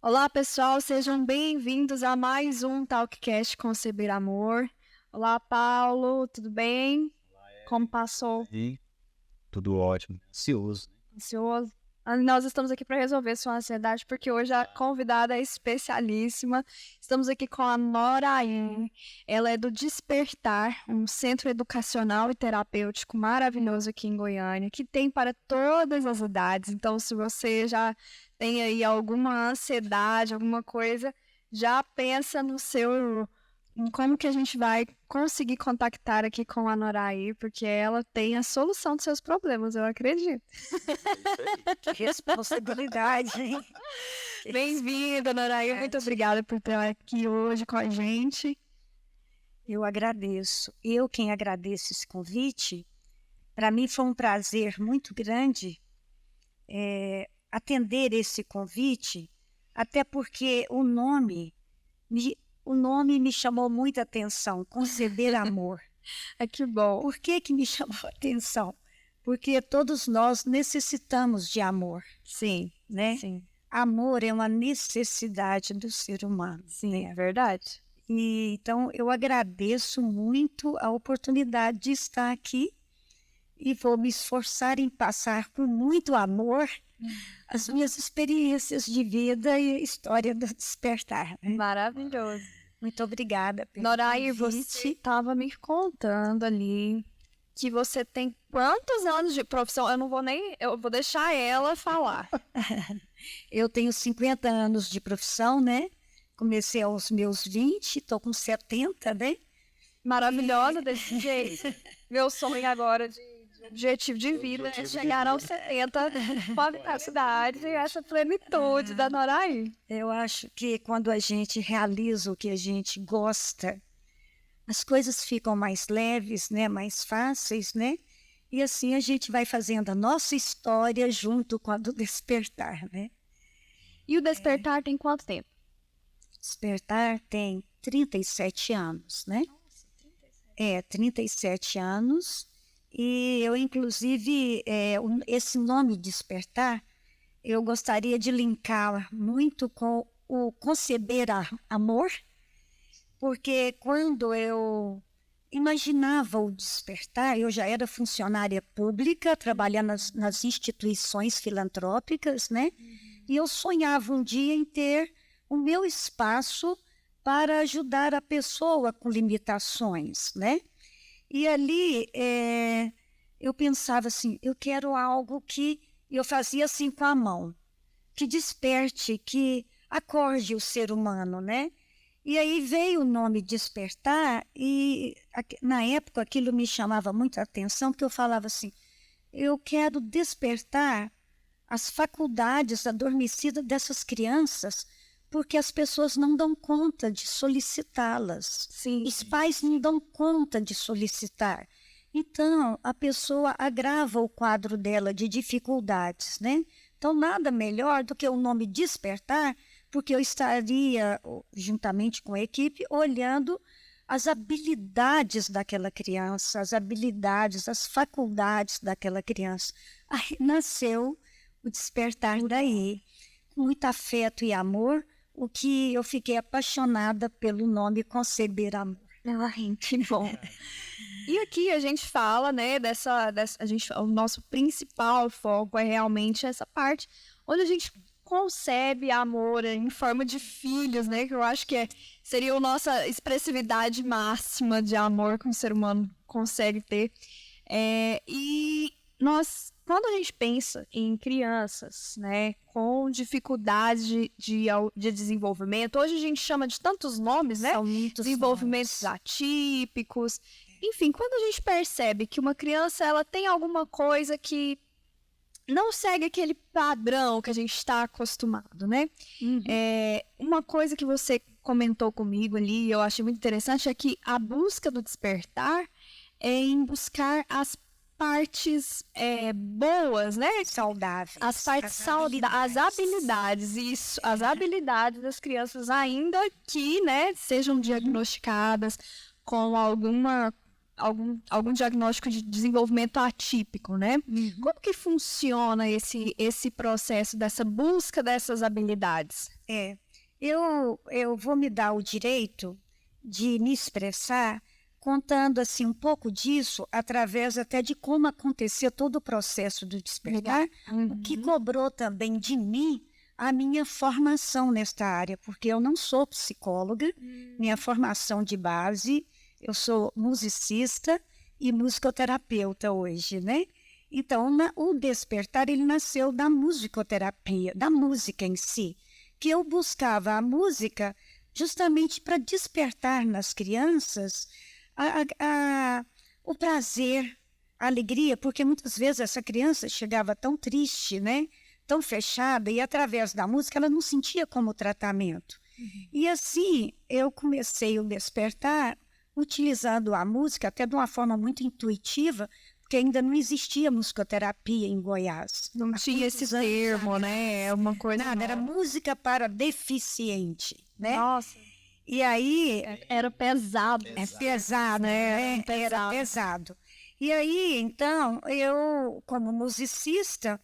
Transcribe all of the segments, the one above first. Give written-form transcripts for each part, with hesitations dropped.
Olá, pessoal, sejam bem-vindos a mais um Talkcast Conceber Amor. Olá, Paulo, tudo bem? Como passou? E tudo ótimo, ansioso, né? Ansioso? Nós estamos aqui para resolver sua ansiedade, porque hoje a convidada é especialíssima. Estamos aqui com a Noraine. Ela é do Despertar, um centro educacional e terapêutico maravilhoso aqui em Goiânia, que tem para todas as idades. Então, se você já tem aí alguma ansiedade, alguma coisa, já pensa em como que a gente vai conseguir contactar aqui com a Noraí, porque ela tem a solução dos seus problemas, eu acredito. Que responsabilidade, hein? Bem-vinda, Noraí. Muito obrigada por estar aqui hoje com a gente. Eu agradeço. Eu quem agradeço esse convite. Para mim foi um prazer muito grande atender esse convite, até porque o nome me chamou muita atenção, Conceber Amor. Que bom. Por que me chamou a atenção? Porque todos nós necessitamos de amor, Sim, né? sim. Amor é uma necessidade do ser humano. Sim, é verdade. E, então, eu agradeço muito a oportunidade de estar aqui e vou me esforçar em passar com muito amor as minhas experiências de vida e a história do Despertar. Né? Maravilhoso. Muito obrigada pelo Noraí, convite. você estava me contando ali que você tem quantos anos de profissão? Eu vou deixar ela falar. Eu tenho 50 anos de profissão, né? Comecei aos meus 20, estou com 70, né? Maravilhosa desse jeito. Meu sonho agora de objetivo de vida é chegar aos 70 com a vitalidade e essa plenitude da Noraí. Eu acho que quando a gente realiza o que a gente gosta, as coisas ficam mais leves, né? Mais fáceis, né? E assim a gente vai fazendo a nossa história junto com a do Despertar, né? E o Despertar tem quanto tempo? Despertar tem 37 anos, né? 37 anos. E eu, inclusive, esse nome Despertar, eu gostaria de linkar muito com o Conceber Amor, porque quando eu imaginava o despertar, eu já era funcionária pública, trabalhando nas instituições filantrópicas, né? E eu sonhava um dia em ter o meu espaço para ajudar a pessoa com limitações, né? E ali eu pensava assim, eu quero algo que eu fazia assim com a mão, que desperte, que acorde o ser humano, né? E aí veio o nome Despertar e na época aquilo me chamava muita atenção, porque eu falava assim, eu quero despertar as faculdades adormecidas dessas crianças, porque as pessoas não dão conta de solicitá-las. Sim. Os pais não dão conta de solicitar. Então, a pessoa agrava o quadro dela de dificuldades, né? Então, nada melhor do que o nome Despertar, porque eu estaria, juntamente com a equipe, olhando as habilidades daquela criança, as habilidades, as faculdades daquela criança. Aí nasceu o Despertar daí, com muito afeto e amor, o que eu fiquei apaixonada pelo nome Conceber Amor. Ai, que bom. E aqui a gente fala, né, o nosso principal foco é realmente essa parte onde a gente concebe amor em forma de filhos, né, que eu acho que seria a nossa expressividade máxima de amor que um ser humano consegue ter. E nós, quando a gente pensa em crianças, né, com dificuldades de desenvolvimento, hoje a gente chama de tantos nomes, né? São muitos Desenvolvimentos nomes. atípicos. Enfim, quando a gente percebe que uma criança ela tem alguma coisa que não segue aquele padrão que a gente está acostumado, né? Uhum. Uma coisa que você comentou comigo ali, eu achei muito interessante, é que a busca do despertar é em buscar as partes boas, né? Saudáveis. As partes saudáveis, as habilidades, isso, as habilidades das crianças ainda que, né, sejam diagnosticadas com algum diagnóstico de desenvolvimento atípico, né? Uhum. Como que funciona esse processo dessa busca dessas habilidades? Eu vou me dar o direito de me expressar contando assim um pouco disso através até de como aconteceu todo o processo do despertar, o que cobrou também de mim a minha formação nesta área, porque eu não sou psicóloga, minha formação de base, eu sou musicista e musicoterapeuta hoje, né? Então, o despertar, ele nasceu da musicoterapia, da música em si, que eu buscava a música justamente para despertar nas crianças o prazer, a alegria, porque muitas vezes essa criança chegava tão triste, né? Tão fechada, e através da música ela não sentia como tratamento. E assim eu comecei o despertar utilizando a música até de uma forma muito intuitiva, porque ainda não existia musicoterapia em Goiás. Não tinha esse termo, né? É uma coisa. Nada, era música para deficiente, né? Nossa. E aí Era pesado. é pesado, né? Era pesado. E aí, então, eu, como musicista,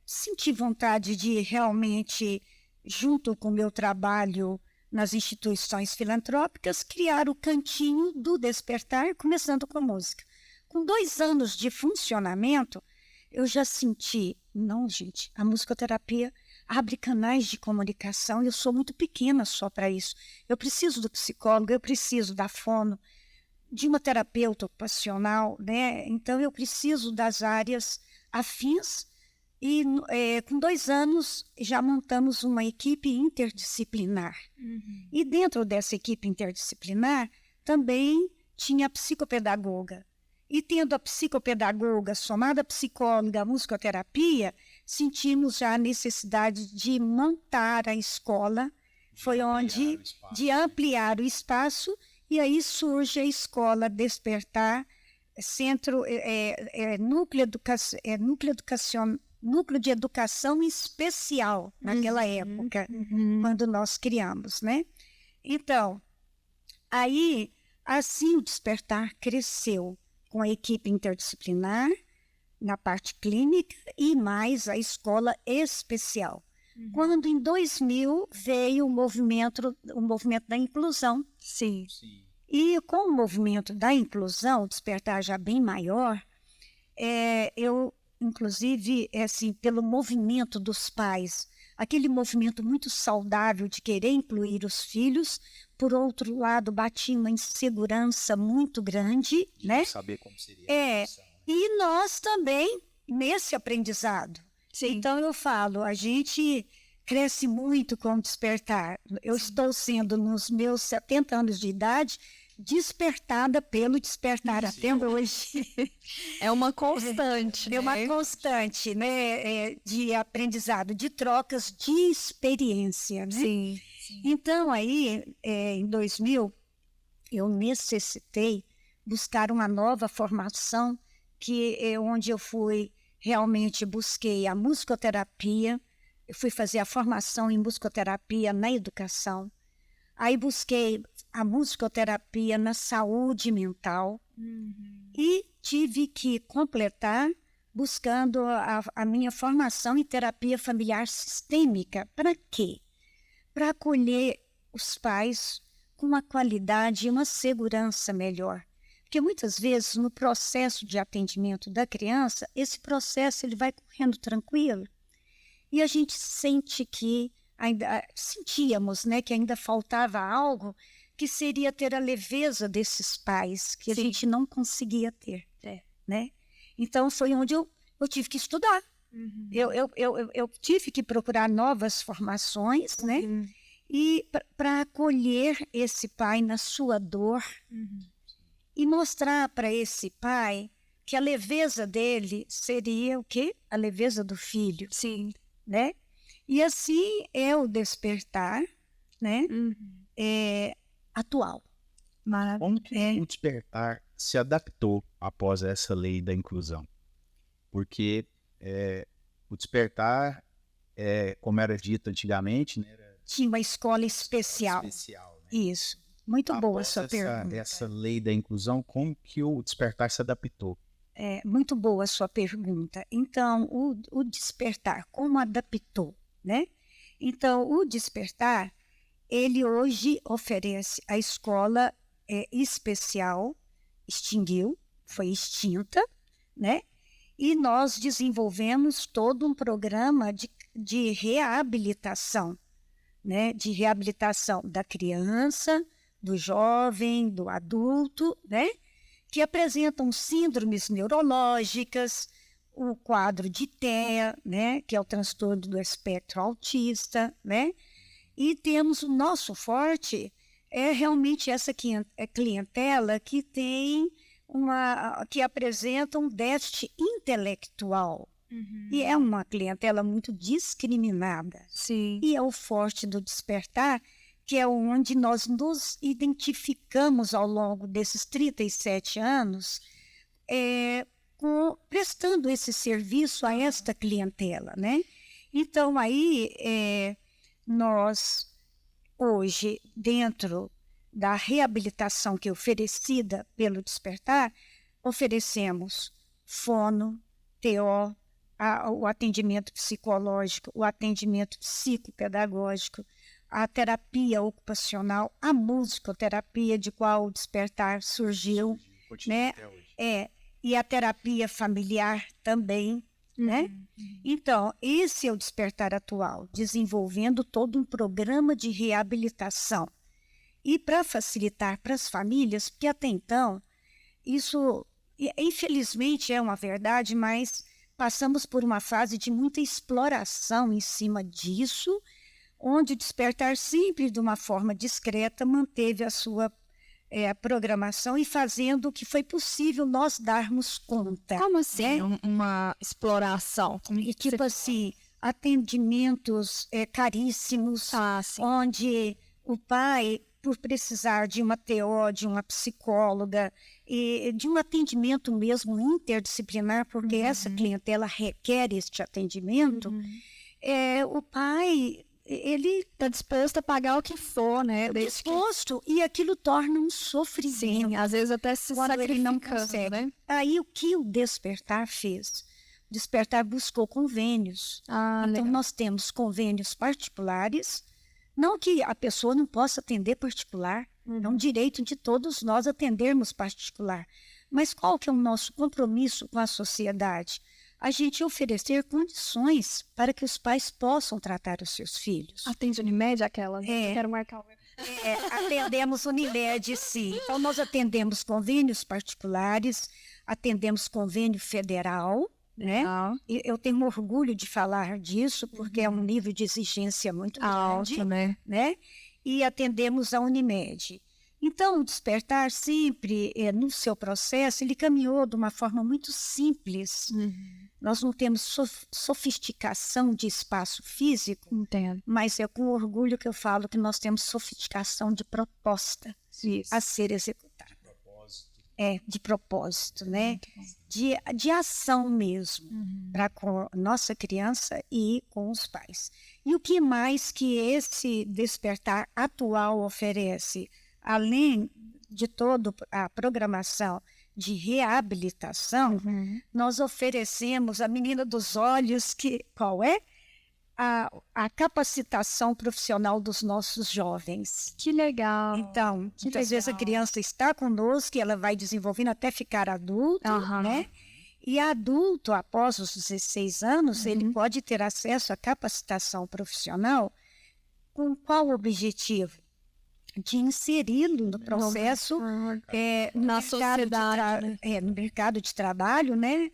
senti vontade de realmente, junto com o meu trabalho nas instituições filantrópicas, criar o Cantinho do Despertar, começando com música. Com 2 anos de funcionamento, eu já senti, não, gente, a musicoterapia abre canais de comunicação e eu sou muito pequena só para isso. Eu preciso do psicólogo, eu preciso da fono, de uma terapeuta ocupacional, né? Então eu preciso das áreas afins e com 2 anos já montamos uma equipe interdisciplinar. E dentro dessa equipe interdisciplinar também tinha a psicopedagoga. E tendo a psicopedagoga somada à psicóloga, à musicoterapia, sentimos já a necessidade de montar a escola, foi onde de ampliar o espaço, e aí surge a Escola Despertar, núcleo de educação especial naquela época, quando nós criamos, né? Então, aí, assim o Despertar cresceu com a equipe interdisciplinar, na parte clínica, e mais a escola especial. Quando em 2000 veio o movimento da inclusão. Sim. E com o movimento da inclusão, o Despertar já bem maior, eu, inclusive, assim, pelo movimento dos pais, aquele movimento muito saudável de querer incluir os filhos, por outro lado, batia uma insegurança muito grande, né? Saber como seria. E nós também nesse aprendizado. Sim. Então eu falo, a gente cresce muito com o despertar. Eu estou sendo, nos meus 70 anos de idade, despertada pelo despertar até hoje. É uma constante. É uma constante, né? De aprendizado, de trocas de experiência, né? Sim. Então, aí, em 2000, eu necessitei buscar uma nova formação, onde eu fui, realmente busquei a musicoterapia, eu fui fazer a formação em musicoterapia na educação, aí busquei a musicoterapia na saúde mental e tive que completar buscando a minha formação em terapia familiar sistêmica. Para quê? Para acolher os pais com uma qualidade e uma segurança melhor. Porque muitas vezes no processo de atendimento da criança, esse processo ele vai correndo tranquilo e a gente sente que sentíamos, né, que ainda faltava algo que seria ter a leveza desses pais que a gente não conseguia ter, né? Então foi onde eu tive que estudar. Eu tive que procurar novas formações, né? E para acolher esse pai na sua dor e mostrar para esse pai que a leveza dele seria o quê? A leveza do filho. Sim. Né? E assim é o despertar, né? Atual. Como que o despertar se adaptou após essa lei da inclusão? Porque o despertar, como era dito antigamente, né, tinha uma escola especial. Né? Isso. Muito boa a sua pergunta. Essa lei da inclusão, como que o despertar se adaptou? Muito boa a sua pergunta. Então, o despertar, como adaptou, né? Então, o Despertar, ele hoje oferece a escola especial, extinguiu, foi extinta, né? E nós desenvolvemos todo um programa de reabilitação, né? De reabilitação da criança, do jovem, do adulto, né? Que apresentam síndromes neurológicas, o quadro de TEA, né? Que é o transtorno do espectro autista, né? E temos o nosso forte, realmente essa clientela que tem que apresenta um déficit intelectual. E é uma clientela muito discriminada. Sim. E é o forte do Despertar, que é onde nós nos identificamos ao longo desses 37 anos, prestando esse serviço a esta clientela, né? Então, aí, nós, hoje, dentro da reabilitação que é oferecida pelo Despertar, oferecemos fono, TO, o atendimento psicológico, o atendimento psicopedagógico, a terapia ocupacional, a musicoterapia, de qual o Despertar surgiu, né? E a terapia familiar também, né? Então, esse é o Despertar atual, desenvolvendo todo um programa de reabilitação. E para facilitar para as famílias, porque até então, isso, infelizmente, é uma verdade, mas passamos por uma fase de muita exploração em cima disso, onde o Despertar sempre, de uma forma discreta, manteve a sua programação e fazendo o que foi possível nós darmos conta. Como assim, né? Uma exploração? E tipo assim, atendimentos caríssimos, onde o pai, por precisar de uma TO, de uma psicóloga, e de um atendimento mesmo interdisciplinar, porque essa clientela requer este atendimento, o pai, ele está disposto a pagar o que for, né? Disposto, e aquilo torna um sofrimento. Sim, às vezes até se quando ele não consegue, consegue. Né? Aí o que o Despertar fez? O Despertar buscou convênios. Então legal. nós temos convênios particulares, não que a pessoa não possa atender particular, é um direito de todos nós atendermos particular. Mas qual que é o nosso compromisso com a sociedade? A gente oferecer condições para que os pais possam tratar os seus filhos. Atende Unimed, aquela? Quero marcar o meu. Atendemos Unimed, sim. Então, nós atendemos convênios particulares, atendemos convênio federal, né? E eu tenho orgulho de falar disso, porque é um nível de exigência muito grande, alto, né? E atendemos a Unimed. Então, o Despertar sempre, no seu processo, ele caminhou de uma forma muito simples. Nós não temos sofisticação de espaço físico, mas é com orgulho que eu falo que nós temos sofisticação de proposta a ser executada. De propósito, né? De ação mesmo, para com a nossa criança e com os pais. E o que mais que esse Despertar atual oferece? Além de toda a programação de reabilitação, nós oferecemos a menina dos olhos, qual é? A capacitação profissional dos nossos jovens. Que legal. Então, muitas vezes a criança está conosco e ela vai desenvolvendo até ficar adulto, né? E adulto, após os 16 anos, ele pode ter acesso à capacitação profissional com qual objetivo? De inseri-lo no processo na sociedade, no mercado de trabalho, né?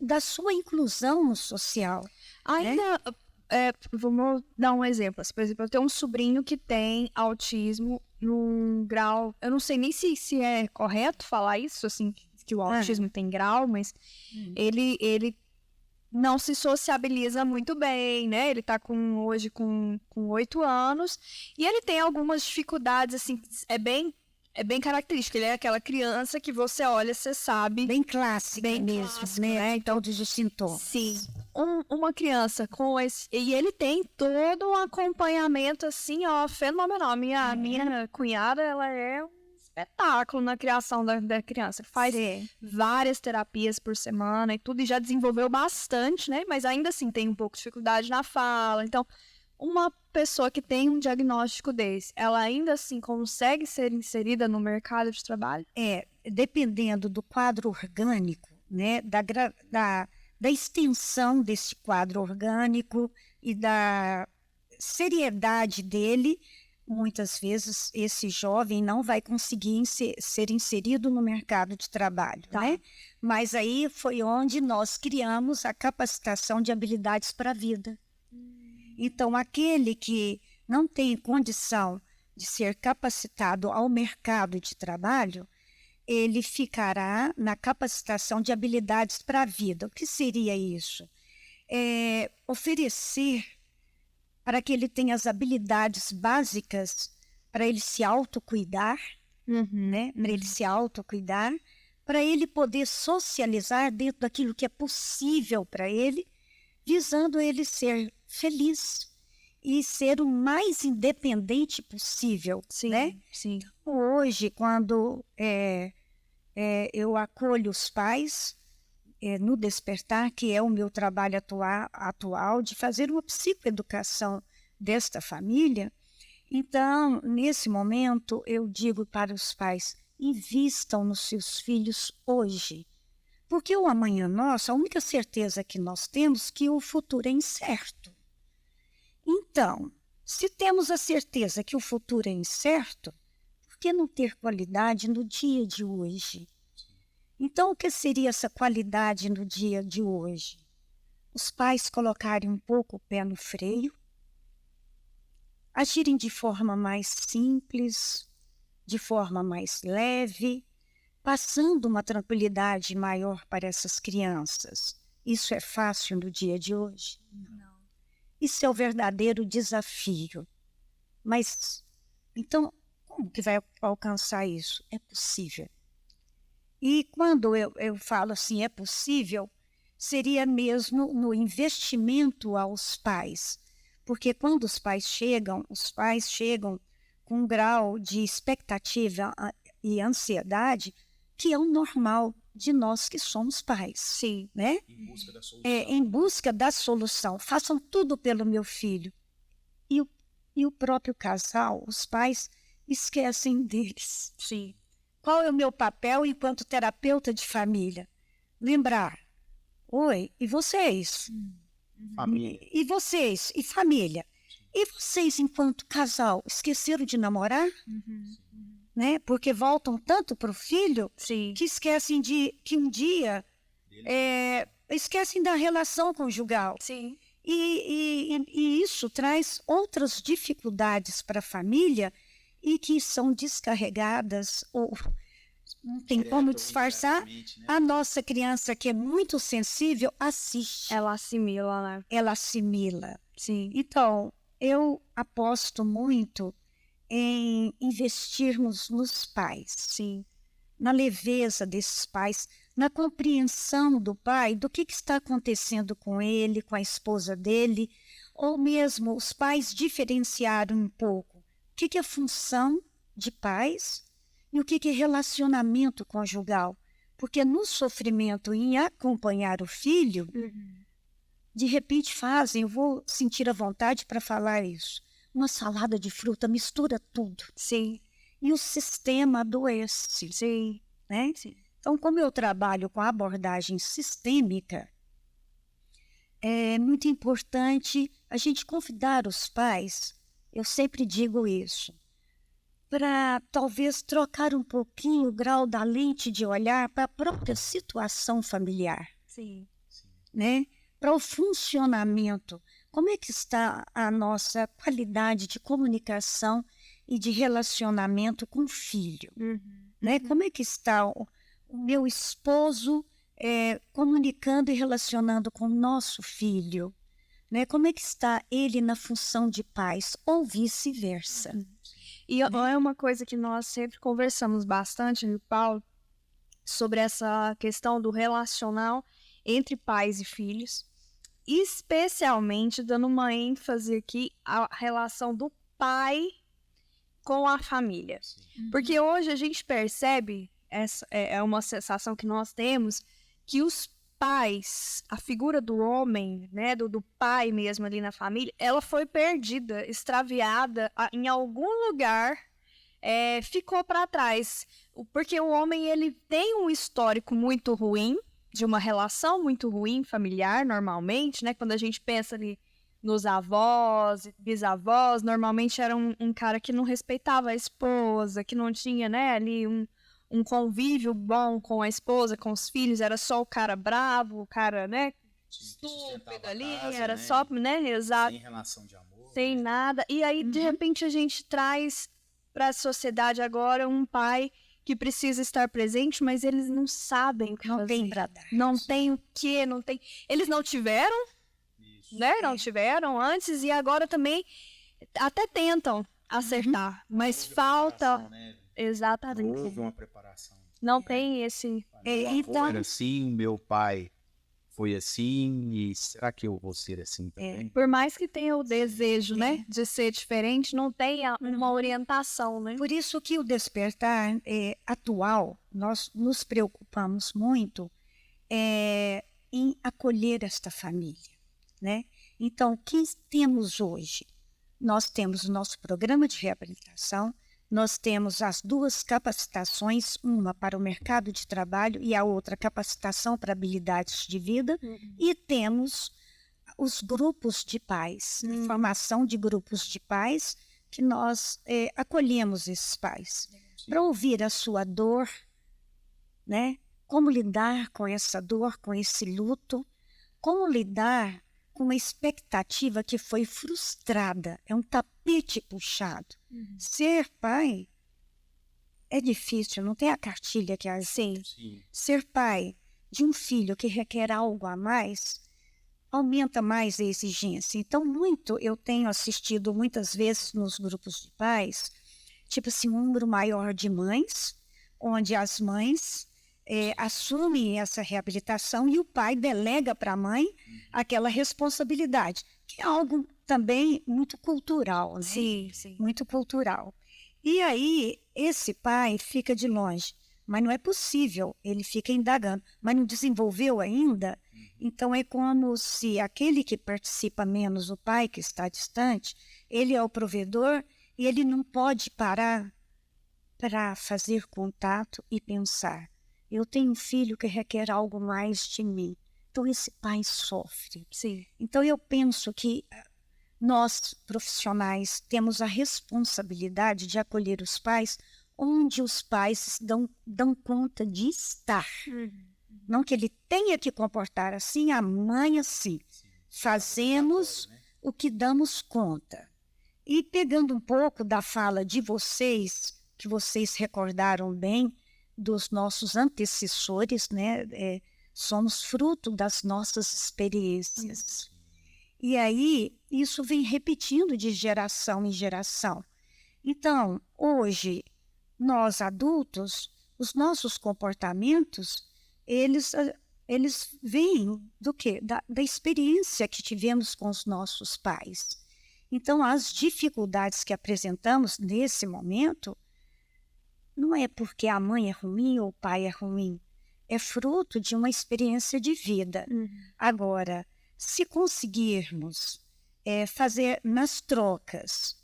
Da sua inclusão social. Ainda, vamos dar um exemplo. Por exemplo, eu tenho um sobrinho que tem autismo num grau... Eu não sei nem se é correto falar isso, assim, que o autismo tem grau, mas ele não se sociabiliza muito bem, né? Ele tá hoje com 8 anos e ele tem algumas dificuldades, assim, é bem característico. Ele é aquela criança que você olha, você sabe. Bem clássica mesmo, né? Então, dos sintomas. Sim. Uma criança com esse... E ele tem todo um acompanhamento, assim, fenomenal. Minha cunhada, ela é espetáculo na criação da criança. Faz várias terapias por semana e tudo, e já desenvolveu bastante, né? Mas ainda assim tem um pouco de dificuldade na fala. Então, uma pessoa que tem um diagnóstico desse, ela ainda assim consegue ser inserida no mercado de trabalho? Dependendo do quadro orgânico, né, da extensão desse quadro orgânico e da seriedade dele, muitas vezes esse jovem não vai conseguir ser inserido no mercado de trabalho, né? Mas aí foi onde nós criamos a capacitação de habilidades para a vida. Então, aquele que não tem condição de ser capacitado ao mercado de trabalho, ele ficará na capacitação de habilidades para a vida. O que seria isso? Oferecer para que ele tenha as habilidades básicas para ele se autocuidar, né? Para ele se autocuidar, para ele poder socializar dentro daquilo que é possível para ele, visando ele ser feliz e ser o mais independente possível, né? Sim. Hoje, quando eu acolho os pais no Despertar, que é o meu trabalho atual de fazer uma psicoeducação desta família, então, nesse momento, eu digo para os pais, invistam nos seus filhos hoje. Porque o amanhã nosso, a única certeza que nós temos é que o futuro é incerto. Então, se temos a certeza que o futuro é incerto, por que não ter qualidade no dia de hoje? Então, o que seria essa qualidade no dia de hoje? Os pais colocarem um pouco o pé no freio, agirem de forma mais simples, de forma mais leve, passando uma tranquilidade maior para essas crianças. Isso é fácil no dia de hoje? Não. Isso é o verdadeiro desafio. Mas, então, como que vai alcançar isso? É possível. E quando eu falo assim, é possível, seria mesmo no investimento aos pais. Porque quando os pais chegam com um grau de expectativa e ansiedade que é o normal de nós que somos pais. Sim. Né? Em busca da solução. Em busca da solução. Façam tudo pelo meu filho. E o próprio casal, os pais, esquecem deles. Sim. Qual é o meu papel enquanto terapeuta de família? Lembrar. Oi, e vocês? Família. E vocês? E família? E vocês, enquanto casal, esqueceram de namorar? Né? Porque voltam tanto para o filho que esquecem que um dia esquecem da relação conjugal. Sim. E isso traz outras dificuldades para a família e que são descarregadas ou não tem como disfarçar. Né? A nossa criança, que é muito sensível, assiste. Ela assimila, né? Ela assimila. Sim. Então, eu aposto muito em investirmos nos pais. Sim. Na leveza desses pais, na compreensão do pai, do que está acontecendo com ele, com a esposa dele, ou mesmo os pais diferenciaram um pouco o que é função de pais e o que é relacionamento conjugal. Porque no sofrimento em acompanhar o filho, de repente eu vou sentir a vontade para falar isso, uma salada de fruta, mistura tudo. Sim. E o sistema adoece. Sim. Né? Sim. Então, como eu trabalho com a abordagem sistêmica, é muito importante a gente convidar os pais, eu sempre digo isso, para talvez trocar um pouquinho o grau da lente de olhar para a própria situação familiar. Sim. Né? Para o funcionamento. Como é que está a nossa qualidade de comunicação e de relacionamento com o filho? Né? Como é que está o meu esposo comunicando e relacionando com o nosso filho? Né? Como é que está ele na função de pais? Ou vice-versa. E é uma coisa que nós sempre conversamos bastante, eu e o Paulo, sobre essa questão do relacional entre pais e filhos, especialmente dando uma ênfase aqui à relação do pai com a família. Porque hoje a gente percebe, essa é uma sensação que nós temos, que os pais, a figura do homem, né, do pai mesmo ali na família, ela foi perdida, extraviada em algum lugar, ficou para trás. Porque o homem, ele tem um histórico muito ruim, de uma relação muito ruim, familiar, normalmente, né? Quando a gente pensa ali nos avós, bisavós, normalmente era um cara que não respeitava a esposa, que não tinha, né, ali um convívio bom com a esposa, com os filhos, era só o cara bravo, o cara, né, estúpido ali, era só, né, exato. Sem relação de amor. Sem nada. E aí, de repente, a gente traz para a sociedade agora um pai que precisa estar presente, mas eles não sabem o que Não fazer. tem para dar. Não tem o quê, não tem... Eles não tiveram, né? Não tiveram antes e agora também até tentam acertar, mas falta... Né? Exatamente. Houve uma preparação. Não tem esse... Então, Era assim, meu pai foi assim, e será que eu vou ser assim também? Por mais que tenha o desejo, né, de ser diferente, não tem uma orientação, né? por isso que o despertar atual, nós nos preocupamos muito em acolher esta família, né? Então, o que temos hoje? Nós temos o nosso programa de reabilitação, nós temos as 2 capacitações, uma para o mercado de trabalho e a outra capacitação para habilidades de vida, e temos os grupos de pais, formação de grupos de pais, que nós acolhemos esses pais, para ouvir a sua dor, né? Como lidar com essa dor, com esse luto, como lidar com uma expectativa que foi frustrada, é um tapete puxado. Ser pai é difícil, não tem a cartilha que ajuda. Sim. Ser pai de um filho que requer algo a mais aumenta mais a exigência. Então, eu tenho assistido muitas vezes nos grupos de pais, tipo assim, um número maior de mães, onde as mães assumem essa reabilitação e o pai delega para a mãe aquela responsabilidade, que é algo também muito cultural, né? Sim, sim. Muito cultural. E aí, esse pai fica de longe, mas não é possível, ele fica indagando, mas não desenvolveu ainda. Então, é como se aquele que participa menos, o pai que está distante, ele é o provedor e ele não pode parar para fazer contato e pensar. Eu tenho um filho que requer algo mais de mim. Então, esse pai sofre. Sim. Então, eu penso que nós, profissionais, temos a responsabilidade de acolher os pais onde os pais dão conta de estar. Não que ele tenha que comportar assim, a mãe assim. Fazemos o que damos conta. E pegando um pouco da fala de vocês, que vocês recordaram bem, dos nossos antecessores, né? Somos fruto das nossas experiências. E aí, isso vem repetindo de geração em geração. Então, hoje, nós adultos, os nossos comportamentos, eles vêm do quê? Da experiência que tivemos com os nossos pais. Então, as dificuldades que apresentamos nesse momento, não é porque a mãe é ruim ou o pai é ruim, é fruto de uma experiência de vida. Agora, se conseguirmos fazer nas trocas,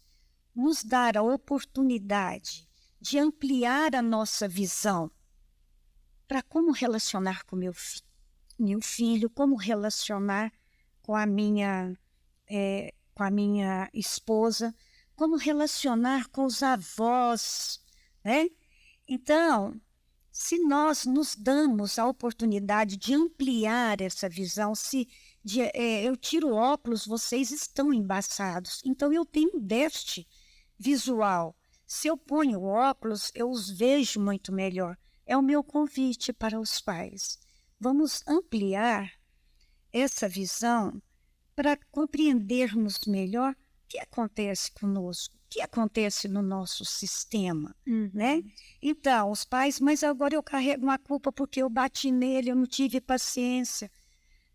nos dar a oportunidade de ampliar a nossa visão para como relacionar com meu filho, como relacionar com a minha esposa, como relacionar com os avós, né? Então, se nós nos damos a oportunidade de ampliar essa visão, eu tiro óculos, vocês estão embaçados, então eu tenho um déficit visual. Se eu ponho óculos, eu os vejo muito melhor. É o meu convite para os pais. Vamos ampliar essa visão para compreendermos melhor o que acontece conosco, o que acontece no nosso sistema, né? Então, os pais, mas agora eu carrego uma culpa porque eu bati nele, eu não tive paciência.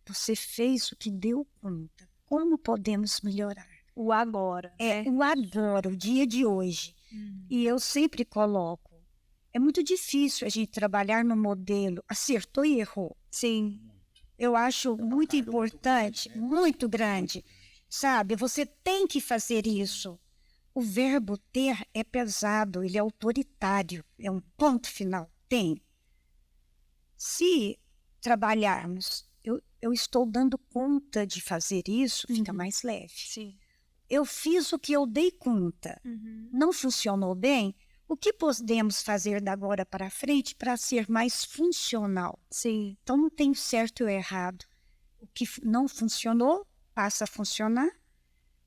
Você fez o que deu conta. Como podemos melhorar? O agora. O agora, o dia de hoje. E eu sempre coloco, é muito difícil a gente trabalhar no modelo acertou e errou. Sim. Eu acho muito importante, muito grande. Sabe, você tem que fazer isso. O verbo ter é pesado, ele é autoritário, é um ponto final. Tem. Se trabalharmos, eu estou dando conta de fazer isso, fica mais leve. Sim. Eu fiz o que eu dei conta. Não funcionou bem? O que podemos fazer da agora para frente para ser mais funcional? Sim. Então não tem certo ou errado. O que não funcionou, passa a funcionar,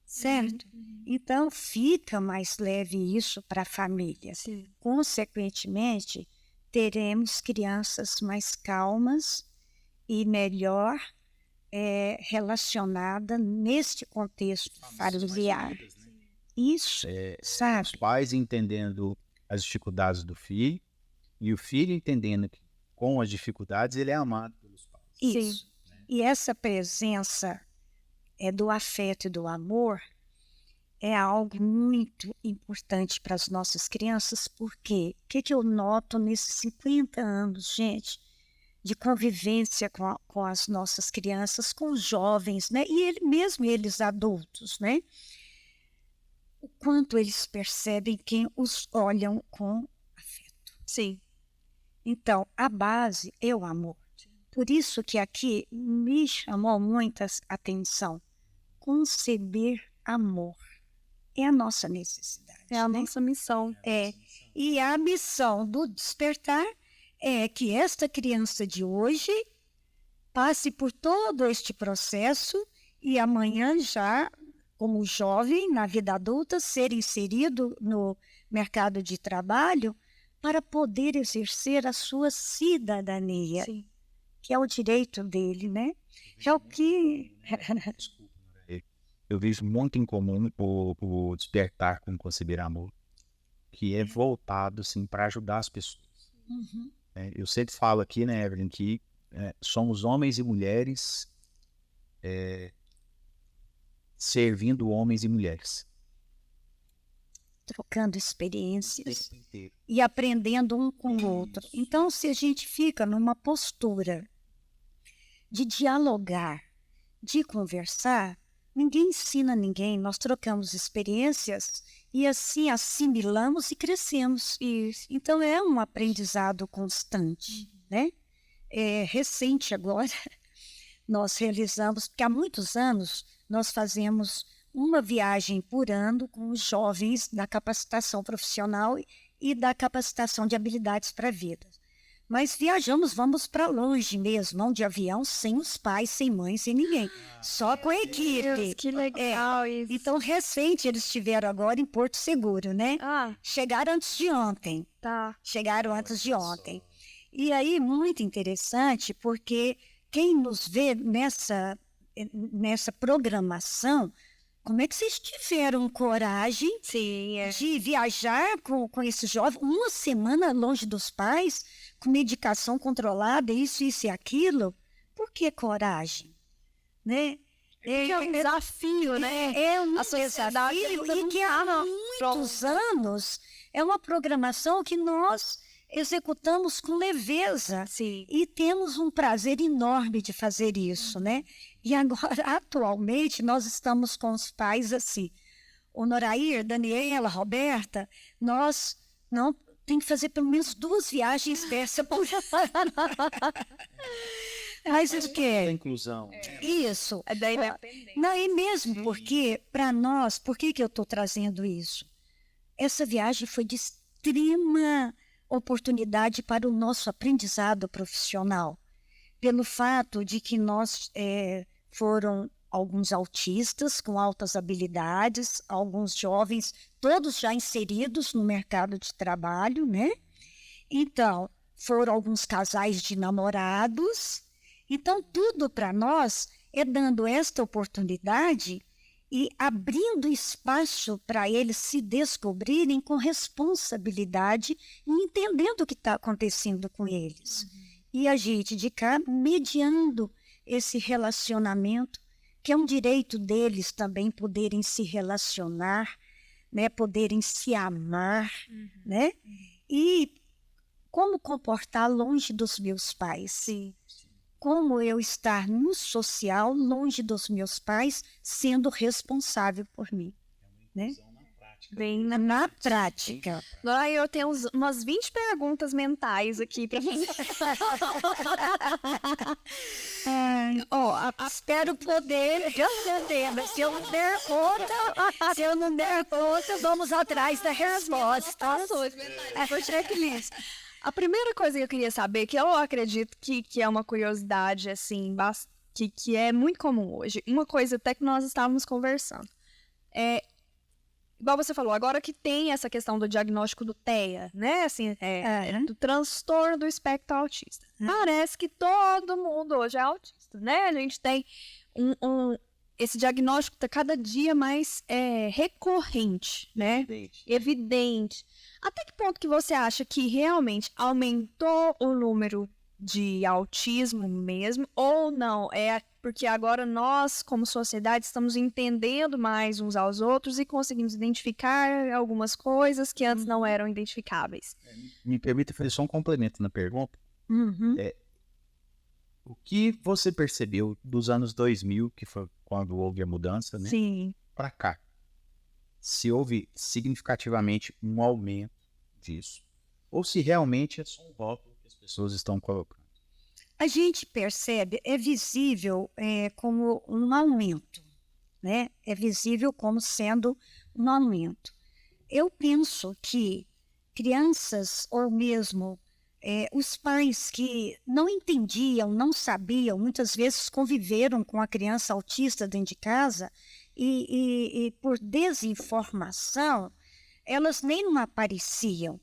certo? Então fica mais leve isso para a família. Sim. Consequentemente, teremos crianças mais calmas e melhor relacionadas neste contexto familiar. Isso, Os sabe? pais entendendo as dificuldades do filho e o filho entendendo que com as dificuldades ele é amado pelos pais. Isso. E essa presença do afeto e do amor é algo muito importante para as nossas crianças, porque o que eu noto nesses 50 anos, gente, de convivência com as nossas crianças, com os jovens, né? E mesmo eles adultos, né? O quanto eles percebem quem os olham com afeto. Sim. Então, a base é o amor. Por isso que aqui me chamou muita atenção. Conceber amor. É a nossa necessidade. É a né? nossa missão. E a missão do despertar é que esta criança de hoje passe por todo este processo e amanhã já, como jovem, na vida adulta, ser inserido no mercado de trabalho para poder exercer a sua cidadania, Sim. que é o direito dele, né? É o que... Eu vejo muito em comum o despertar com conceber amor, que é voltado assim, para ajudar as pessoas. Eu sempre falo aqui, né, Evelyn, que somos homens e mulheres servindo homens e mulheres. Trocando experiências e aprendendo um com o outro. Então, se a gente fica numa postura de dialogar, de conversar, ninguém ensina ninguém, nós trocamos experiências e assim assimilamos e crescemos. Então é um aprendizado constante, né? Recente agora, nós realizamos, porque há muitos anos nós fazemos uma viagem por ano com os jovens da capacitação profissional e da capacitação de habilidades para a vida. Mas viajamos, vamos para longe mesmo, não de avião, sem os pais, sem mãe, sem ninguém. Só com a equipe. Deus, que legal isso. Então, recente, eles estiveram agora em Porto Seguro, né? Chegaram antes de ontem. Chegaram antes de ontem. E aí, muito interessante, porque quem nos vê nessa programação, como é que vocês tiveram coragem de viajar com esse jovem uma semana longe dos pais, com medicação controlada, isso e aquilo? Por que coragem? Né? É um desafio, né? É um a sociedade desafio e que há muitos anos é uma programação que nós executamos com leveza. E temos um prazer enorme de fazer isso, né? E agora, atualmente, nós estamos com os pais assim. O Norair, Daniela, Roberta, nós não tem que fazer pelo menos 2 viagens dessa por ano. Mas o que é? Inclusão. Isso. É da independência. Não, e mesmo porque, para nós, por que eu estou trazendo isso? Essa viagem foi de extrema oportunidade para o nosso aprendizado profissional. Pelo fato de que nós foram alguns autistas com altas habilidades, alguns jovens, todos já inseridos no mercado de trabalho, né? Então, foram alguns casais de namorados. Então, tudo para nós é dando esta oportunidade e abrindo espaço para eles se descobrirem com responsabilidade e entendendo o que está acontecendo com eles. E a gente de cá mediando esse relacionamento, que é um direito deles também poderem se relacionar, né? Poderem se amar, né? E como comportar longe dos meus pais. como eu estar no social, longe dos meus pais, sendo responsável por mim, né? Bem Na prática. Agora eu tenho umas 20 perguntas mentais aqui para você. Espero poder responder, mas se eu não der conta, vamos atrás da resposta. Por checklist. A primeira coisa que eu queria saber, que eu acredito que é uma curiosidade, assim, que é muito comum hoje, uma coisa até que nós estávamos conversando, igual você falou, agora que tem essa questão do diagnóstico do TEA, né, assim, do transtorno do espectro autista. Parece que todo mundo hoje é autista, né? A gente tem esse diagnóstico está cada dia mais recorrente, né? Evidente. Até que ponto que você acha que realmente aumentou o número de autismo mesmo, ou não? É porque agora nós, como sociedade, estamos entendendo mais uns aos outros e conseguimos identificar algumas coisas que antes não eram identificáveis. Me permita fazer só um complemento na pergunta. Uhum. O que você percebeu dos anos 2000, que foi quando houve a mudança, né? Sim. Para cá? Se houve significativamente um aumento disso, ou se realmente é só um rótulo que as pessoas estão colocando. A gente percebe, é visível como um aumento, né? É visível como sendo um aumento. Eu penso que crianças, ou mesmo os pais que não entendiam, não sabiam, muitas vezes conviveram com a criança autista dentro de casa e por desinformação, elas nem não apareciam.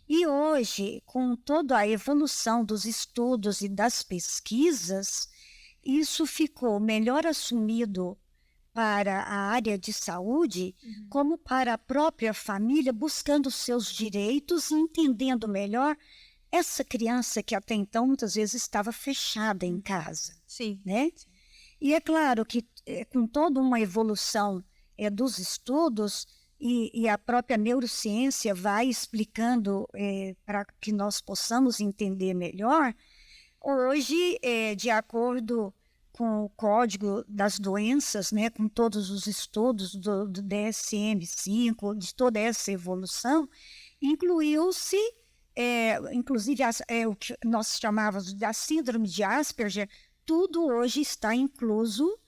E hoje, com toda a evolução dos estudos e das pesquisas, isso ficou melhor assumido para a área de saúde, como para a própria família, buscando seus direitos e entendendo melhor essa criança que até então muitas vezes estava fechada em casa. Sim. Né? E é claro que com toda uma evolução dos estudos, e a própria neurociência vai explicando para que nós possamos entender melhor, hoje, de acordo com o Código das Doenças, né, com todos os estudos do DSM-5, de toda essa evolução, incluiu-se, inclusive o que nós chamávamos da síndrome de Asperger, tudo hoje está incluso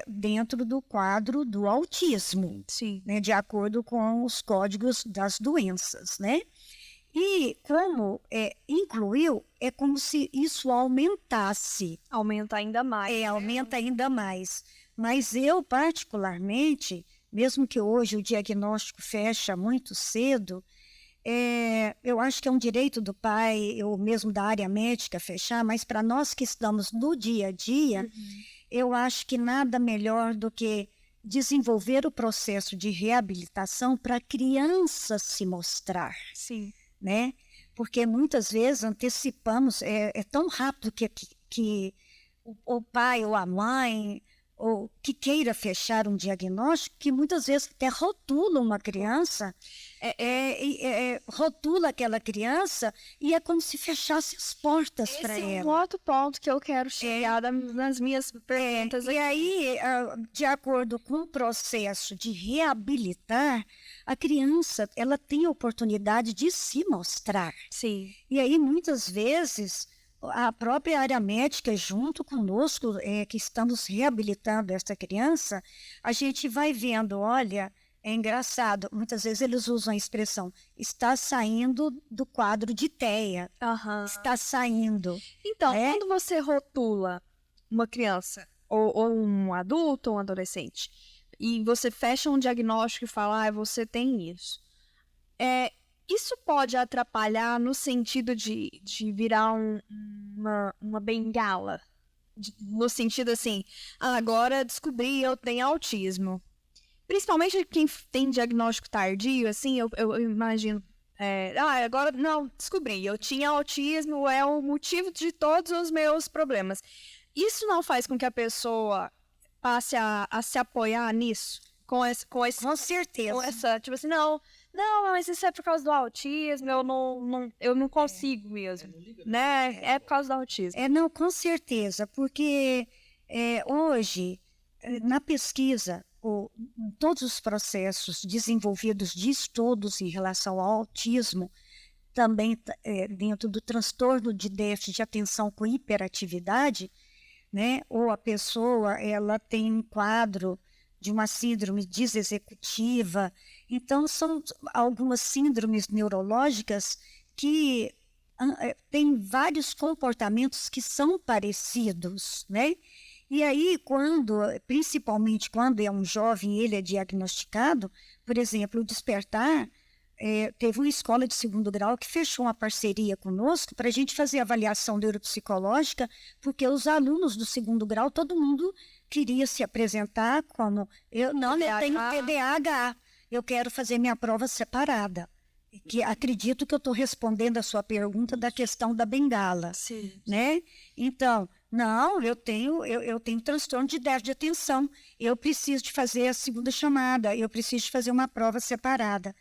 dentro do quadro do autismo, Sim. né, de acordo com os códigos das doenças, né? E como incluiu, é como se isso aumentasse. Aumenta ainda mais. Aumenta ainda mais. Mas eu, particularmente, mesmo que hoje o diagnóstico fecha muito cedo, eu acho que é um direito do pai, ou mesmo da área médica, fechar, mas para nós que estamos no dia a dia, eu acho que nada melhor do que desenvolver o processo de reabilitação para a criança se mostrar. Sim. Né? Porque muitas vezes antecipamos, é tão rápido que o pai ou a mãe ou que queira fechar um diagnóstico, que muitas vezes até rotula uma criança, rotula aquela criança e é como se fechasse as portas para ela. Esse é um outro ponto que eu quero chegar nas minhas perguntas. E aí, de acordo com o processo de reabilitar, a criança ela tem a oportunidade de se mostrar. Sim. E aí, muitas vezes, a própria área médica, junto conosco, que estamos reabilitando essa criança, a gente vai vendo, olha, é engraçado, muitas vezes eles usam a expressão, está saindo do quadro de TEA, está saindo. Então, quando você rotula uma criança, ou um adulto, ou um adolescente, e você fecha um diagnóstico e fala, você tem isso, isso pode atrapalhar no sentido de virar uma bengala? No sentido assim, agora descobri, eu tenho autismo. Principalmente quem tem diagnóstico tardio, assim, eu imagino, agora não, descobri, eu tinha autismo, é o motivo de todos os meus problemas. Isso não faz com que a pessoa passe a se apoiar nisso? com certeza. essa, tipo assim, não, mas isso é por causa do autismo, eu não consigo mesmo, né? É por causa do autismo. Não, com certeza, porque hoje, na pesquisa, todos os processos desenvolvidos de estudos em relação ao autismo, também dentro do transtorno de déficit de atenção com hiperatividade, né? Ou a pessoa ela tem um quadro de uma síndrome desexecutiva. Então, são algumas síndromes neurológicas que têm vários comportamentos que são parecidos, né? E aí, principalmente quando é um jovem, ele é diagnosticado, por exemplo, o Despertar, teve uma escola de segundo grau que fechou uma parceria conosco para a gente fazer avaliação neuropsicológica, porque os alunos do segundo grau, todo mundo queria se apresentar como, eu tenho TDAH, eu quero fazer minha prova separada. Que acredito que eu estou respondendo a sua pergunta da questão da bengala. Sim. Né? Então, não, eu tenho transtorno de déficit de atenção, eu preciso de fazer a segunda chamada, eu preciso de fazer uma prova separada.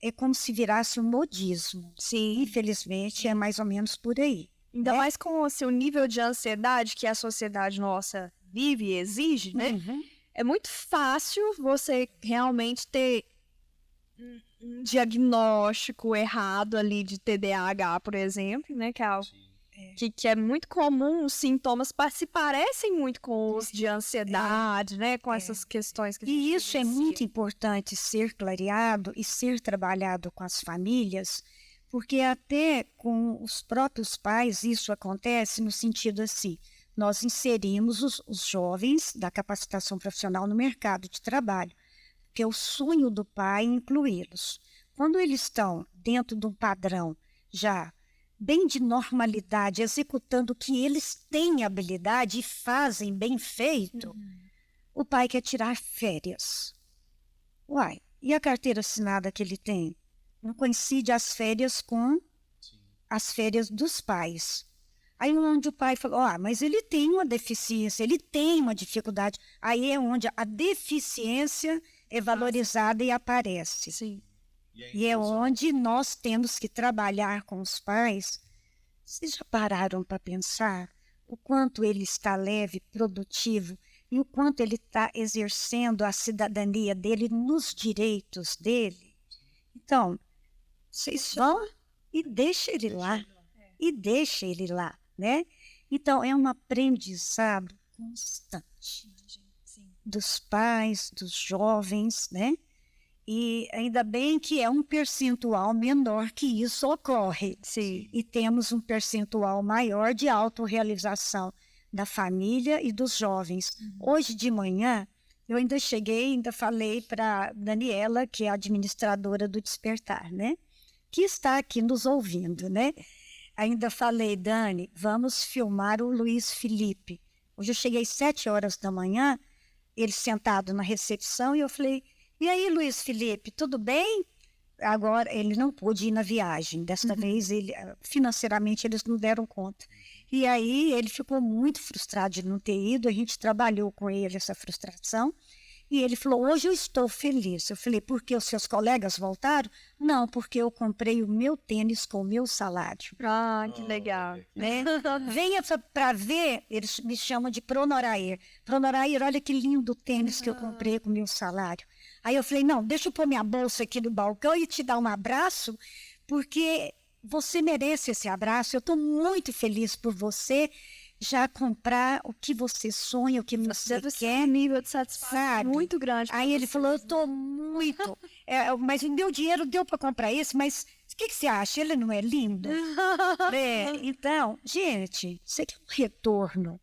É como se virasse um modismo. Sim. Infelizmente, é mais ou menos por aí. Ainda mais com o seu nível de ansiedade que a sociedade nossa vive e exige, né? Uhum. É muito fácil você realmente ter um diagnóstico errado ali de TDAH, por exemplo, né? Que é algo que é muito comum, os sintomas se parecem muito com os de ansiedade, né? Com essas questões que a gente E isso é vivencia. muito importante ser clareado e ser trabalhado com as famílias, porque até com os próprios pais isso acontece no sentido assim, nós inserimos os jovens da capacitação profissional no mercado de trabalho, porque é o sonho do pai incluí-los. Quando eles estão dentro de um padrão já bem de normalidade, executando o que eles têm habilidade e fazem bem feito, o pai quer tirar férias. Uai, e a carteira assinada que ele tem? Não coincide as férias com as férias dos pais. Aí onde o pai falou, mas ele tem uma deficiência, ele tem uma dificuldade. Aí é onde a deficiência é valorizada e aparece. Sim. E é onde nós temos que trabalhar com os pais. Vocês já pararam para pensar o quanto ele está leve, produtivo, e o quanto ele está exercendo a cidadania dele nos direitos dele? Então, vocês vão e deixem ele lá. E deixem ele lá, né? Então, é um aprendizado constante dos pais, dos jovens, né? E ainda bem que é um percentual menor que isso ocorre. Sim. E temos um percentual maior de autorrealização da família e dos jovens. Hoje de manhã, eu ainda falei para Daniela, que é a administradora do Despertar, né? Que está aqui nos ouvindo, né? Ainda falei, Dani, vamos filmar o Luiz Felipe. Hoje eu cheguei às 7 horas da manhã, ele sentado na recepção, e eu falei, e aí, Luiz Felipe, tudo bem? Agora, ele não pôde ir na viagem. Desta vez, financeiramente, eles não deram conta. E aí, ele ficou muito frustrado de não ter ido. A gente trabalhou com ele essa frustração. E ele falou, hoje eu estou feliz. Eu falei, por que os seus colegas voltaram? Não, porque eu comprei o meu tênis com o meu salário. Ah, que legal. Né? Venha para ver, eles me chamam de Pronorair. Pronorair, olha que lindo tênis que eu comprei com o meu salário. Aí eu falei, não, deixa eu pôr minha bolsa aqui no balcão e te dar um abraço, porque você merece esse abraço. Eu estou muito feliz por você já comprar o que você sonha, o que você quer. Um nível de satisfação muito grande. Aí ele falou, eu estou muito, mas o meu dinheiro deu para comprar isso, mas o que você acha? Ele não é lindo? Então, gente, você quer um retorno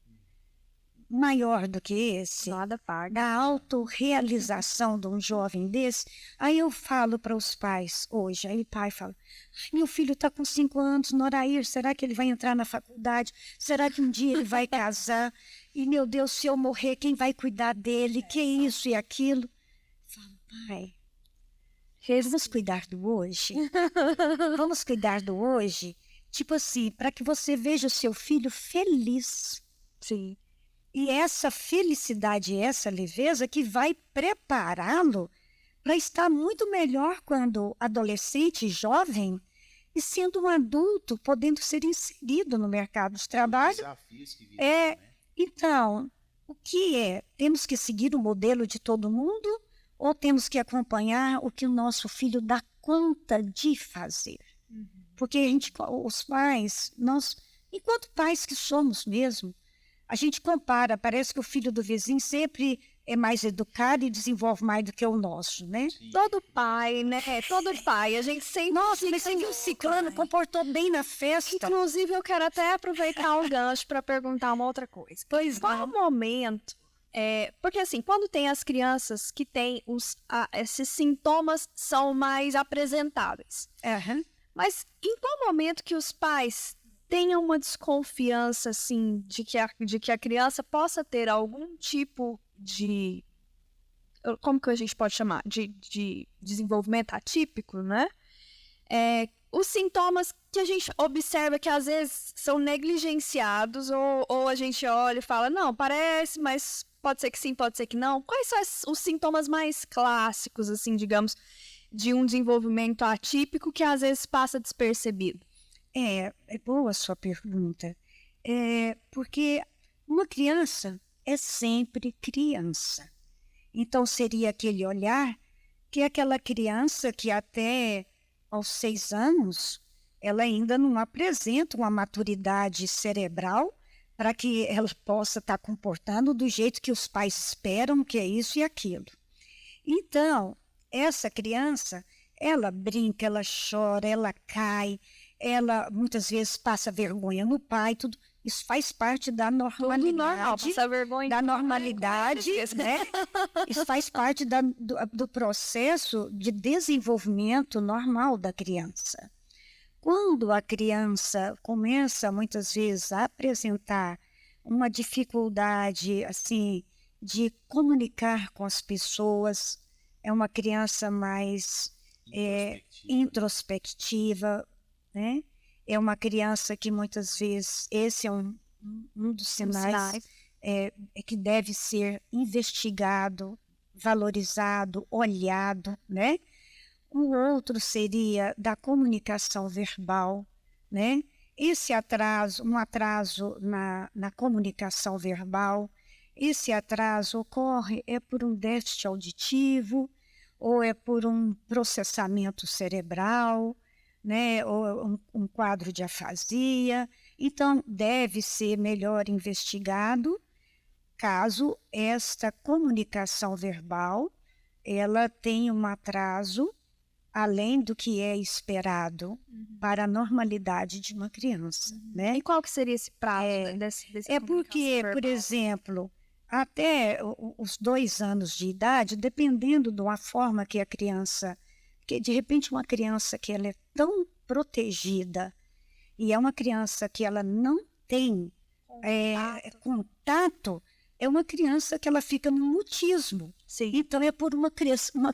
maior do que esse, Nada paga. da autorrealização de um jovem desse? Aí eu falo para os pais hoje, aí o pai fala, meu filho está com 5 anos, Norair, será que ele vai entrar na faculdade? Será que um dia ele vai casar? E meu Deus, se eu morrer, quem vai cuidar dele? Que isso e aquilo? Eu falo, pai, vamos cuidar do hoje? Vamos cuidar do hoje? Tipo assim, para que você veja o seu filho feliz. Sim. E essa felicidade, essa leveza que vai prepará-lo para estar muito melhor quando adolescente, jovem, e sendo um adulto, podendo ser inserido no mercado de trabalho. Desafios que virão, É, né? então, o que é? Temos que seguir o modelo de todo mundo ou temos que acompanhar o que o nosso filho dá conta de fazer? Porque a gente, os pais, nós, enquanto pais que somos mesmo, a gente compara, parece que o filho do vizinho sempre é mais educado e desenvolve mais do que o nosso, né? Sim. Todo pai, né? Todo pai. A gente sempre Nossa, fica mas você viu o no ciclano, pai. comportou bem na festa. Inclusive, eu quero até aproveitar o gancho para perguntar uma outra coisa. Pois Qual é o momento? Porque assim, quando tem as crianças que têm esses sintomas são mais apresentáveis. Aham. Mas em qual momento que os pais tenham uma desconfiança, assim, de que a criança possa ter algum tipo de... Como que a gente pode chamar? De desenvolvimento atípico, né? Os sintomas que a gente observa que às vezes são negligenciados ou a gente olha e fala, não, parece, mas pode ser que sim, pode ser que não. Quais são os sintomas mais clássicos, assim, digamos, de um desenvolvimento atípico que às vezes passa despercebido? É boa a sua pergunta. Porque uma criança é sempre criança. Então, seria aquele olhar que aquela criança que até aos 6 anos, ela ainda não apresenta uma maturidade cerebral para que ela possa estar comportando do jeito que os pais esperam, que é isso e aquilo. Então, essa criança, ela brinca, ela chora, ela cai, ela muitas vezes passa vergonha no pai, tudo. Isso faz parte da Tudo normal, normalidade, passar vergonha. da normalidade, né? Isso faz parte do processo de desenvolvimento normal da criança. Quando a criança começa, muitas vezes, a apresentar uma dificuldade, assim, de comunicar com as pessoas, é uma criança mais introspectiva, né? É uma criança que muitas vezes, esse é um dos sinais que deve ser investigado, valorizado, olhado, né? O outro seria da comunicação verbal, né? Esse atraso, um atraso na comunicação verbal, esse atraso ocorre por um déficit auditivo ou é por um processamento cerebral, né? Ou um quadro de afasia. Então, deve ser melhor investigado caso esta comunicação verbal ela tenha um atraso além do que é esperado para a normalidade de uma criança, né? E qual que seria esse prazo desse Porque, por exemplo, até os 2 anos de idade, dependendo de uma forma que a criança, que de repente uma criança que ela é tão protegida e é uma criança que ela não tem contato, é uma criança que ela fica no mutismo. Sim. Então, é por uma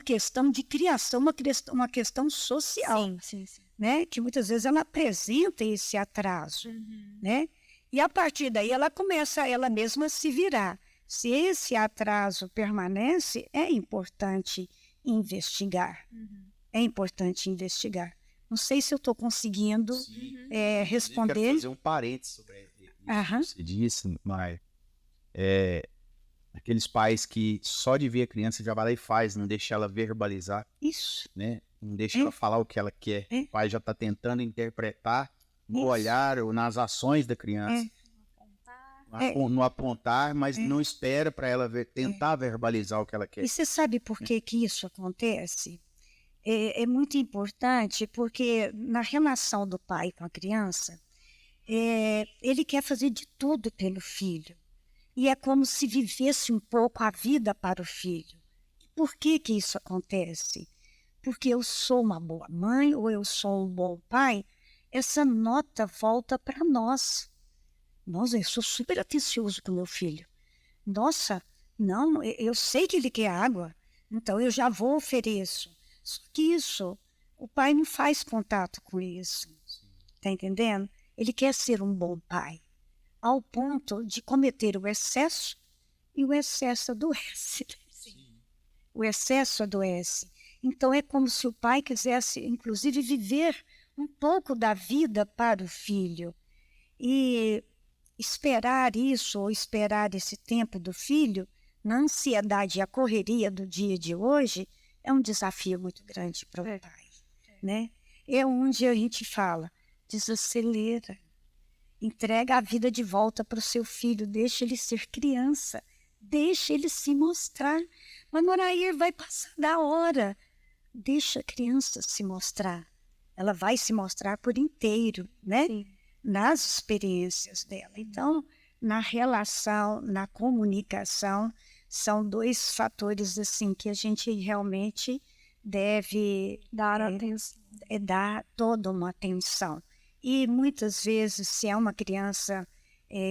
questão de criação, uma questão social, Sim. né? Que muitas vezes ela apresenta esse atraso, né? E a partir daí ela começa ela mesma a se virar. Se esse atraso permanece, é importante investigar. É importante investigar. Não sei se eu estou conseguindo responder. Eu quero fazer um parênteses sobre isso que você disse, Maia. Aqueles pais que só de ver a criança já vai lá e faz, não deixa ela verbalizar, Isso. né? Não deixa ela falar o que ela quer. O pai já está tentando interpretar no olhar ou nas ações da criança. No apontar, mas não espera para ela tentar verbalizar o que ela quer. E você sabe por que isso acontece? É muito importante porque na relação do pai com a criança, ele quer fazer de tudo pelo filho. E é como se vivesse um pouco a vida para o filho. Por que isso acontece? Porque eu sou uma boa mãe ou eu sou um bom pai, essa nota volta para nós. Nossa, eu sou super atencioso com meu filho. Nossa, não, eu sei que ele quer água, então eu já vou ofereço. Só que isso, o pai não faz contato com isso. Está entendendo? Ele quer ser um bom pai. ao ponto de cometer o excesso, e o excesso adoece. O excesso adoece. Então, é como se o pai quisesse, inclusive, viver um pouco da vida para o filho. E esperar isso, ou esperar esse tempo do filho, na ansiedade e a correria do dia de hoje, é um desafio muito grande para o pai. Né? É onde a gente fala, desacelera, entrega a vida de volta para o seu filho, deixa ele ser criança, deixa ele se mostrar. Mas Norair vai passar da hora, deixa a criança se mostrar. Ela vai se mostrar por inteiro, né? Sim. Nas experiências dela. Então, na relação, na comunicação, são 2 fatores assim que a gente realmente deve dar toda uma atenção. E muitas vezes, se é uma criança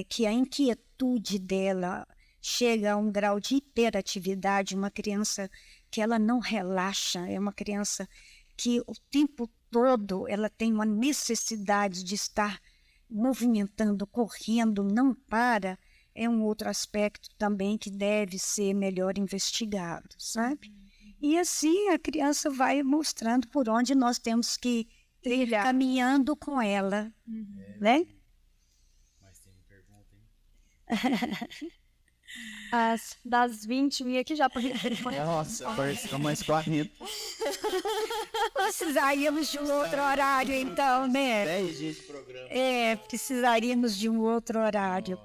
que a inquietude dela chega a um grau de hiperatividade, uma criança que ela não relaxa, é uma criança que o tempo todo ela tem uma necessidade de estar movimentando, correndo, não para, é um outro aspecto também que deve ser melhor investigado, sabe? E assim a criança vai mostrando por onde nós temos que ir caminhando com ela, né? Mas tem uma pergunta, hein? Das 20 mil aqui já... Nossa, parece mais 40. Precisaríamos de um outro horário, então, né? 10 dias de programa. Precisaríamos de um outro horário.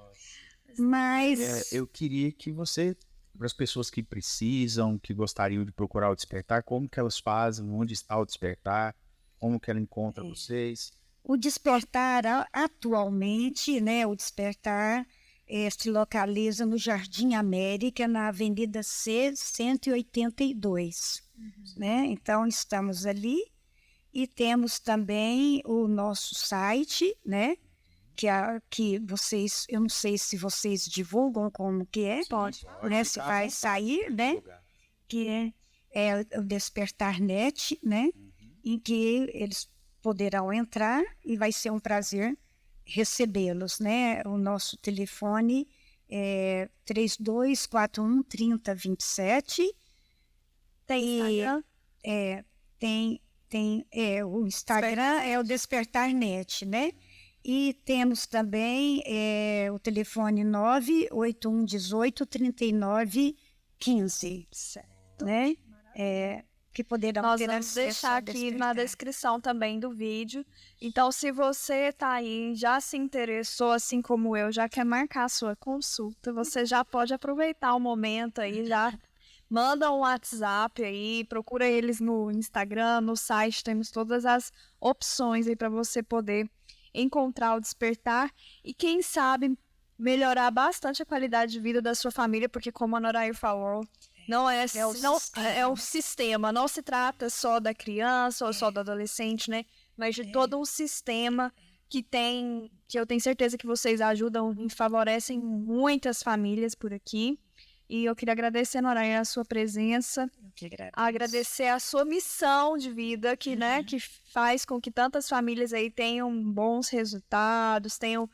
Mas eu queria que você, para as pessoas que precisam, que gostariam de procurar o Despertar, como que elas fazem, onde está o Despertar, como que ela encontra vocês? O Despertar, atualmente, né, o Despertar se localiza no Jardim América, na Avenida C 182. Né? Então, estamos ali e temos também o nosso site, né? Que vocês, eu não sei se vocês divulgam como que é, Pode. Né? Se vai sair, né? Que é o Despertar.net, né? Em que eles poderão entrar e vai ser um prazer recebê-los, né? O nosso telefone é 3241-3027. O Instagram é o Despertar.net, né? E temos também o telefone 98118-3915, né? Que poderão Nós ter vamos acesso deixar ao aqui Despertar. na descrição também do vídeo. Então, se você tá aí, já se interessou, assim como eu, já quer marcar a sua consulta, você já pode aproveitar o momento aí, já manda um WhatsApp aí, procura eles no Instagram, no site, temos todas as opções aí para você poder encontrar o Despertar e, quem sabe, melhorar bastante a qualidade de vida da sua família, porque, como a Norair falou, é o sistema, não se trata só da criança ou só do adolescente, né? Mas de todo um sistema que eu tenho certeza que vocês ajudam e favorecem muitas famílias por aqui. E eu queria agradecer, Norair, a sua presença, agradecer a sua missão de vida, que faz com que tantas famílias aí tenham bons resultados, tenham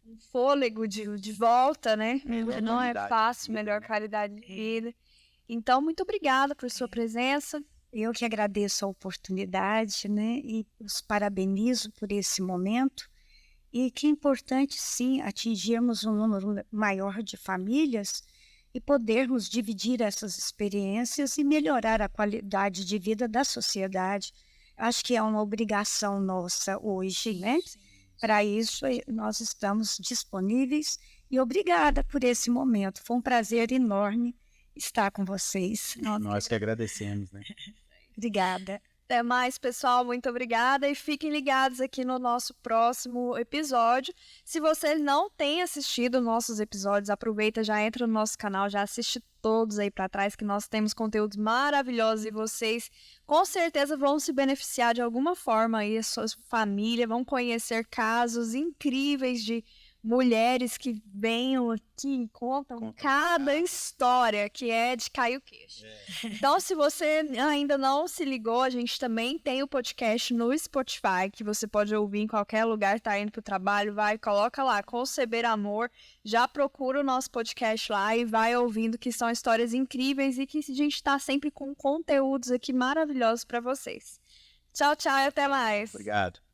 um fôlego de volta, né? Não é fácil, melhor qualidade de vida. Então, muito obrigada por sua presença. Eu que agradeço a oportunidade, né? E os parabenizo por esse momento. E que é importante, sim, atingirmos um número maior de famílias e podermos dividir essas experiências e melhorar a qualidade de vida da sociedade. Acho que é uma obrigação nossa hoje, né? Para isso, nós estamos disponíveis e obrigada por esse momento. Foi um prazer enorme estar com vocês. Nós que agradecemos, né? Obrigada. Até mais, pessoal. Muito obrigada. E fiquem ligados aqui no nosso próximo episódio. Se você não tem assistido nossos episódios, aproveita, já entra no nosso canal, já assiste todos aí para trás, que nós temos conteúdos maravilhosos e vocês com certeza vão se beneficiar de alguma forma aí, a sua família, vão conhecer casos incríveis de mulheres que venham aqui e contam cada história que é de cair o queixo. Então, se você ainda não se ligou, a gente também tem o podcast no Spotify, que você pode ouvir em qualquer lugar, tá indo pro trabalho, vai, coloca lá, Conceber Amor, já procura o nosso podcast lá e vai ouvindo, que são histórias incríveis e que a gente tá sempre com conteúdos aqui maravilhosos para vocês. Tchau, tchau e até mais. Obrigado.